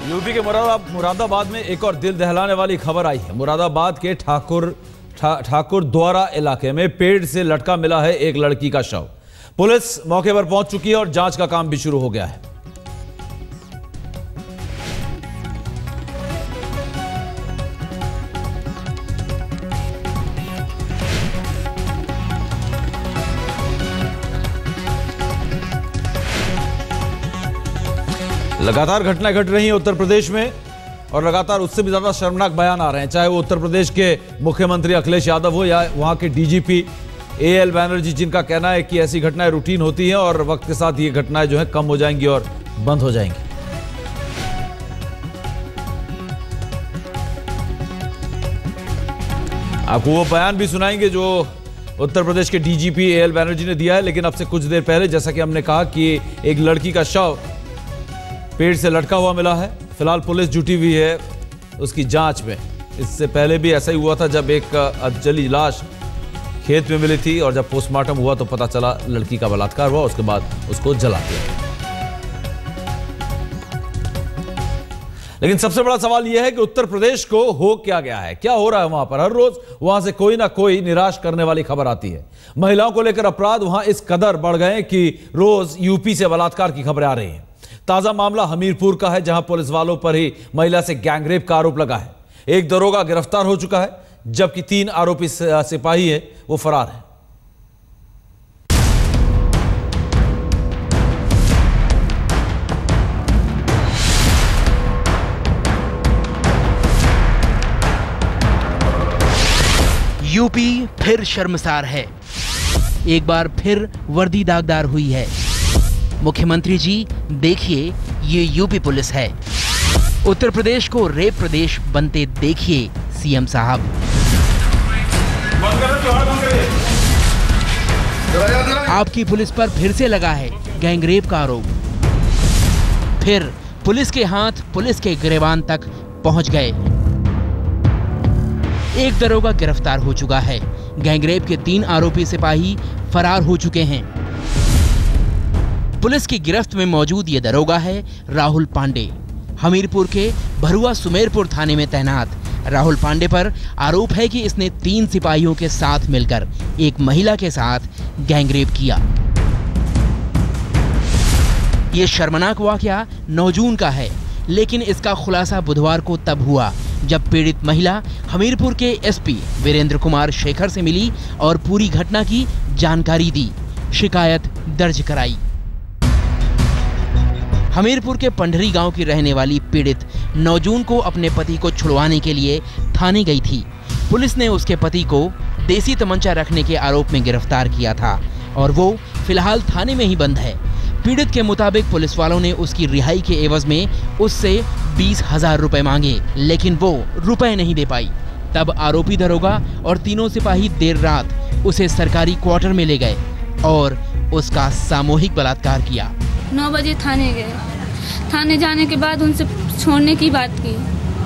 UP के मुरादाबाद में एक और दिल दहलाने वाली खबर आई है। मुरादाबाद के ठाकुर द्वारा इलाके में पेड़ से लटका मिला है एक लड़की का शव। पुलिस मौके पर पहुंच चुकी है और जांच का काम भी शुरू हो गया है। लगातार घटनाएं घट रही हैं उत्तर प्रदेश में और लगातार उससे भी ज्यादा शर्मनाक बयान आ रहे हैं, चाहे वो उत्तर प्रदेश के मुख्यमंत्री अखिलेश यादव हो या वहां के डीजीपी एएल बैनर्जी, जिनका कहना है कि ऐसी घटनाएं रूटीन होती हैं और वक्त के साथ ये घटनाएं जो है कम हो जाएंगी और बंद हो जाएंगी। आपको वो बयान भी सुनाएंगे जो उत्तर प्रदेश के डीजीपी एएल बैनर्जी ने दिया है, लेकिन अब से कुछ देर पहले जैसा कि हमने कहा कि एक लड़की का शव पेड़ से लटका हुआ मिला है। फिलहाल पुलिस जुटी हुई है उसकी जांच में। इससे पहले भी ऐसा ही हुआ था जब एक अधजली लाश खेत में मिली थी और जब पोस्टमार्टम हुआ तो पता चला लड़की का बलात्कार हुआ, उसके बाद उसको जला दिया। लेकिन सबसे बड़ा सवाल यह है कि उत्तर प्रदेश को हो क्या गया है, क्या हो रहा है वहां पर। हर रोज वहां से कोई ना कोई निराश करने वाली खबर आती है। महिलाओं को लेकर अपराध वहां इस कदर बढ़ गए कि रोज यूपी से बलात्कार की खबरें आ रही हैं। ताजा मामला हमीरपुर का है, जहां पुलिस वालों पर ही महिला से गैंगरेप का आरोप लगा है। एक दरोगा गिरफ्तार हो चुका है, जबकि 3 आरोपी सिपाही है वो फरार है। यूपी फिर शर्मसार है, एक बार फिर वर्दी दागदार हुई है। मुख्यमंत्री जी देखिए, ये यूपी पुलिस है। उत्तर प्रदेश को रेप प्रदेश बनते देखिए सीएम साहब। आपकी पुलिस पर फिर से लगा है गैंगरेप का आरोप। फिर पुलिस के हाथ पुलिस के गिरेबान तक पहुंच गए। एक दरोगा गिरफ्तार हो चुका है। गैंगरेप के 3 आरोपी सिपाही फरार हो चुके हैं। पुलिस की गिरफ्त में मौजूद ये दरोगा है राहुल पांडे, हमीरपुर के भरुआ सुमेरपुर थाने में तैनात। राहुल पांडे पर आरोप है कि इसने 3 सिपाहियों के साथ मिलकर एक महिला के साथ गैंगरेप किया। ये शर्मनाक वाकया 9 जून का है, लेकिन इसका खुलासा बुधवार को तब हुआ जब पीड़ित महिला हमीरपुर के एसपी वीरेंद्र कुमार शेखर से मिली और पूरी घटना की जानकारी दी, शिकायत दर्ज कराई। हमीरपुर के पंडरी गांव की रहने वाली पीड़ित 9 जून को अपने पति को छुड़वाने के लिए थाने गई थी। पुलिस ने उसके पति को देसी तमंचा रखने के आरोप में गिरफ्तार किया था और वो फिलहाल थाने में ही बंद है। पीड़ित के मुताबिक पुलिस वालों ने उसकी रिहाई के एवज में उससे 20,000 रुपए मांगे, लेकिन वो रुपए नहीं दे पाई। तब आरोपी दरोगा और 3 सिपाही देर रात उसे सरकारी क्वार्टर में ले गए और उसका सामूहिक बलात्कार किया। 9 बजे थाने गए। थाने जाने के बाद उनसे छोड़ने की बात की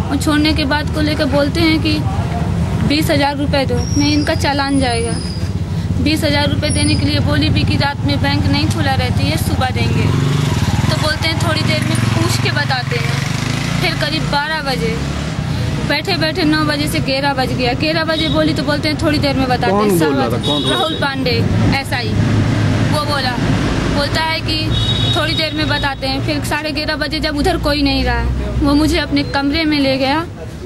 और छोड़ने के बाद को लेकर बोलते हैं कि 20,000 रुपये दो, नहीं इनका चालान जाएगा। 20,000 रुपये देने के लिए बोली भी कि रात में बैंक नहीं खुला रहती है, सुबह देंगे। तो बोलते हैं थोड़ी देर में पूछ के बताते हैं। फिर करीब 12 बजे बैठे बैठे 9 बजे से 11 बज गया। 11 बजे बोली तो बोलते हैं थोड़ी देर में बताते हैं। राहुल पांडे ऐसा ही वो बोलता है कि थोड़ी देर में बताते हैं। फिर 11:30 बजे जब उधर कोई नहीं रहा, वो मुझे अपने कमरे में ले गया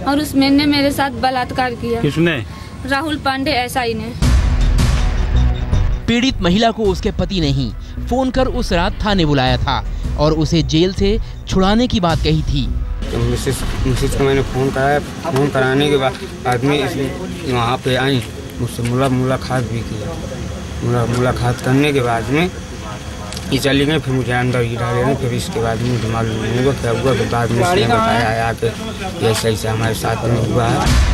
और उस मैन ने मेरे साथ बलात्कार किया। किसने? राहुल पांडे एसआई ने। पीड़ित महिला को उसके पति ने ही फोन कर उस रात थाने बुलाया था और उसे जेल से छुड़ाने की बात कही थी। तो मिसेस को मैंने फ़ोन कराया। फ़ोन कराने के बाद आदमी वहाँ पे आई, मुझसे मुलाकात भी किया। मुलाकात करने के बाद में ये चली गई। फिर मुझे अंदर गिरा गया। फिर इसके बाद मुझे मालूम नहीं हुआ क्या हुआ। फिर बाद में उसने बताया आके ऐसा हमारे साथ में हुआ है।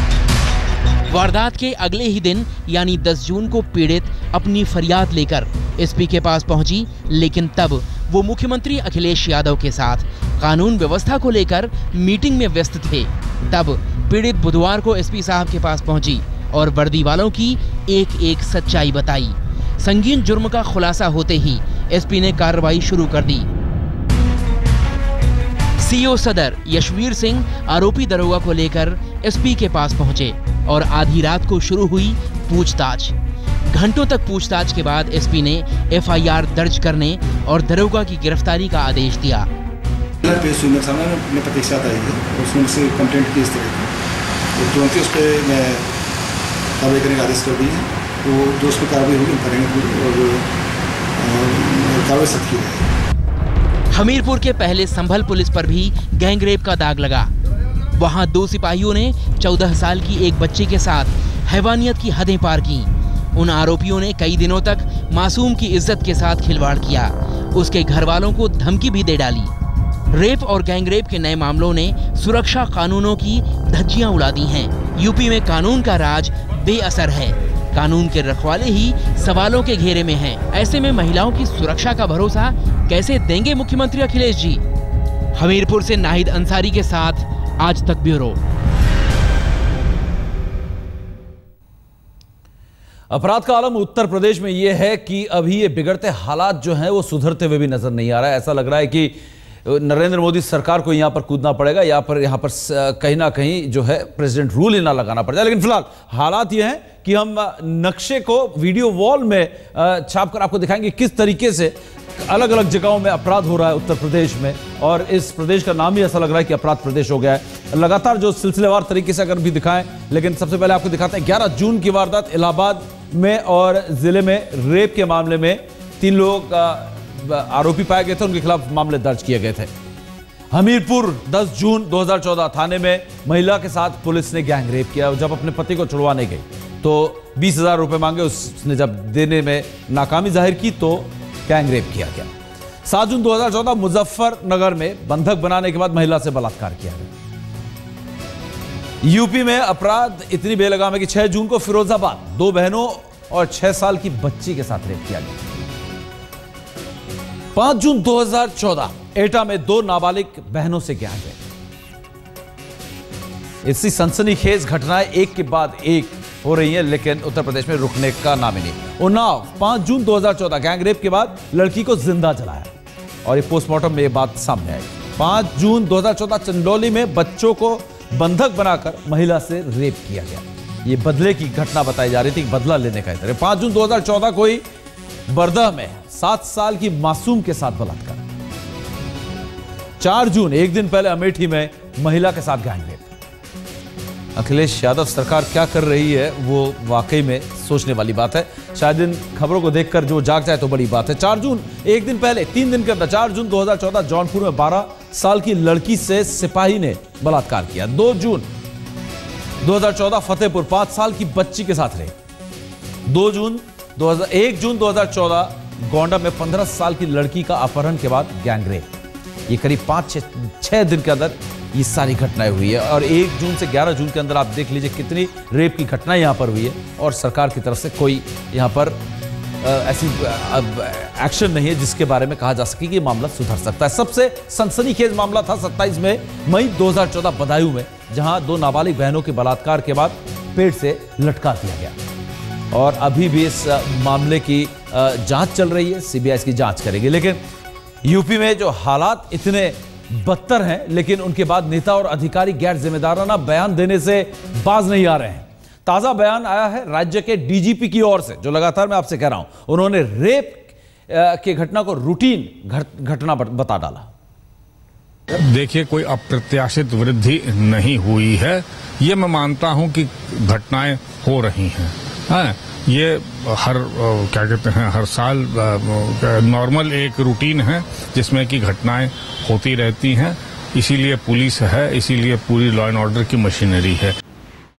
वारदात के अगले ही दिन यानी 10 जून को पीड़ित अपनी फरियाद लेकर एसपी के पास पहुंची, लेकिन तब वो मुख्यमंत्री अखिलेश यादव के साथ कानून व्यवस्था को लेकर मीटिंग में व्यस्त थे। तब पीड़ित बुधवार को एसपी साहब के पास पहुंची और वर्दी वालों की एक सच्चाई बताई। संगीन जुर्म का खुलासा होते ही एसपी ने कार्रवाई शुरू कर दी। सीओ सदर यशवीर सिंह आरोपी दरोगा को लेकर एसपी के पास पहुंचे और आधी रात को शुरू हुई पूछताछ। घंटों तक पूछताछ के बाद एसपी ने एफआईआर दर्ज करने और दरोगा की गिरफ्तारी का आदेश दिया। पेश हुई मेरे सामने अपने पति के साथ आई है, उसने मुझसे कंप्लेंट की इस तरह की, तो तुरंत ही उस पर मैं कार्रवाई करने का आदेश कर दी है। तो जो उस पर कार्रवाई होगी करेंगे और कार्रवाई सख्त की जाएगी। हमीरपुर के पहले संभल पुलिस पर भी गैंगरेप का दाग लगा। वहां 2 सिपाहियों ने 14 साल की एक बच्ची के साथ हैवानियत की हदें पार की। उन आरोपियों ने कई दिनों तक मासूम की इज्जत के साथ खिलवाड़ किया, उसके घर वालों को धमकी भी दे डाली। रेप और गैंगरेप के नए मामलों ने सुरक्षा कानूनों की धज्जियां उड़ा दी हैं। यूपी में कानून का राज बेअसर है, कानून के रखवाले ही सवालों के घेरे में हैं। ऐसे में महिलाओं की सुरक्षा का भरोसा कैसे देंगे मुख्यमंत्री अखिलेश जी? हमीरपुर से नाहिद अंसारी के साथ आज तक ब्यूरो। अपराध का आलम उत्तर प्रदेश में यह है कि अभी ये बिगड़ते हालात जो हैं वो सुधरते हुए भी नजर नहीं आ रहा है। ऐसा लग रहा है कि नरेंद्र मोदी सरकार को यहाँ पर कूदना पड़ेगा या पर यहाँ पर कहीं ना कहीं जो है प्रेसिडेंट रूल ही ना लगाना पड़ जाए। लेकिन फिलहाल हालात ये हैं कि हम नक्शे को वीडियो वॉल में छाप कर आपको दिखाएंगे किस तरीके से अलग अलग जगहों में अपराध हो रहा है उत्तर प्रदेश में। और इस प्रदेश का नाम ही ऐसा लग रहा है कि अपराध प्रदेश हो गया है। लगातार जो सिलसिलेवार तरीके से अगर भी दिखाएं, लेकिन सबसे पहले आपको दिखाते हैं 11 जून की वारदात इलाहाबाद में और जिले में रेप के मामले में 3 लोग आरोपी पाए गए थे, उनके खिलाफ मामले दर्ज किए गए थे। हमीरपुर 10 जून 2014 थाने में महिला के साथ पुलिस ने गैंग रेप किया। जब अपने पति को छुड़वाने गई तो 20,000 रुपए मांगे, उसने जब देने में नाकामी जाहिर की तो गैंग रेप किया गया। 7 जून 2014 मुजफ्फरनगर में बंधक बनाने के बाद महिला से बलात्कार किया गया। यूपी में अपराध इतनी बेलगाम है कि 6 जून को फिरोजाबाद 2 बहनों और 6 साल की बच्ची के साथ रेप किया गया। 5 जून 2014 एटा में 2 नाबालिग बहनों से गैंग रेप। ऐसी सनसनीखेज घटनाएं एक के बाद एक हो रही हैं, लेकिन उत्तर प्रदेश में रुकने का नाम ही नहीं। उन्नाव 5 जून 2014 गैंग रेप के बाद लड़की को जिंदा जलाया और ये पोस्टमार्टम में ये बात सामने आई। 5 जून 2014 चंदौली में बच्चों को बंधक बनाकर महिला से रेप किया गया। ये बदले की घटना बताई जा रही थी, बदला लेने का इधर। 5 जून 2014 को ही बरदह में 7 साल की मासूम के साथ बलात्कार। 4 जून एक दिन पहले अमेठी में महिला के साथ गैंग रेप। अखिलेश यादव सरकार क्या कर रही है वो वाकई में सोचने वाली बात है। शायद इन खबरों को देखकर जो जाग जाए तो बड़ी बात है। 4 जून एक दिन पहले 3 दिन के अंदर 4 जून 2014 जौनपुर में 12 साल की लड़की से सिपाही ने बलात्कार किया। 2 जून 2014 फतेहपुर 5 साल की बच्ची के साथ रहे। 1 जून 2014 गोंडा में 15 साल की लड़की का अपहरण के बाद गैंग रेप। ये करीब 5-6 दिन के अंदर ये सारी घटनाएं हुई है। और 1 जून से 11 जून के अंदर आप देख लीजिए कितनी रेप की घटनाएं यहां पर हुई है और सरकार की तरफ से कोई यहां पर ऐसी एक्शन नहीं है जिसके बारे में कहा जा सके कि ये मामला सुधर सकता है। सबसे सनसनीखेज मामला था 27 मई 2014 बदायूं में, जहां 2 नाबालिग बहनों के बलात्कार के बाद पेड़ से लटका दिया गया। और अभी भी इस मामले की जांच चल रही है, सीबीआई इसकी जांच करेगी। लेकिन यूपी में जो हालात इतने बदतर हैं, लेकिन उनके बाद नेता और अधिकारी गैर जिम्मेदाराना बयान देने से बाज नहीं आ रहे हैं। ताजा बयान आया है राज्य के डीजीपी की ओर से, जो लगातार मैं आपसे कह रहा हूं, उन्होंने रेप की घटना को रूटीन घटना बता डाला। देखिए, कोई अप्रत्याशित वृद्धि नहीं हुई है। ये मैं मानता हूं कि घटनाएं हो रही हैं। ये हर क्या कहते हैं हर साल नॉर्मल एक रूटीन है जिसमें कि घटनाएं होती रहती हैं। इसीलिए पुलिस है, इसीलिए पूरी लॉ एंड ऑर्डर की मशीनरी है।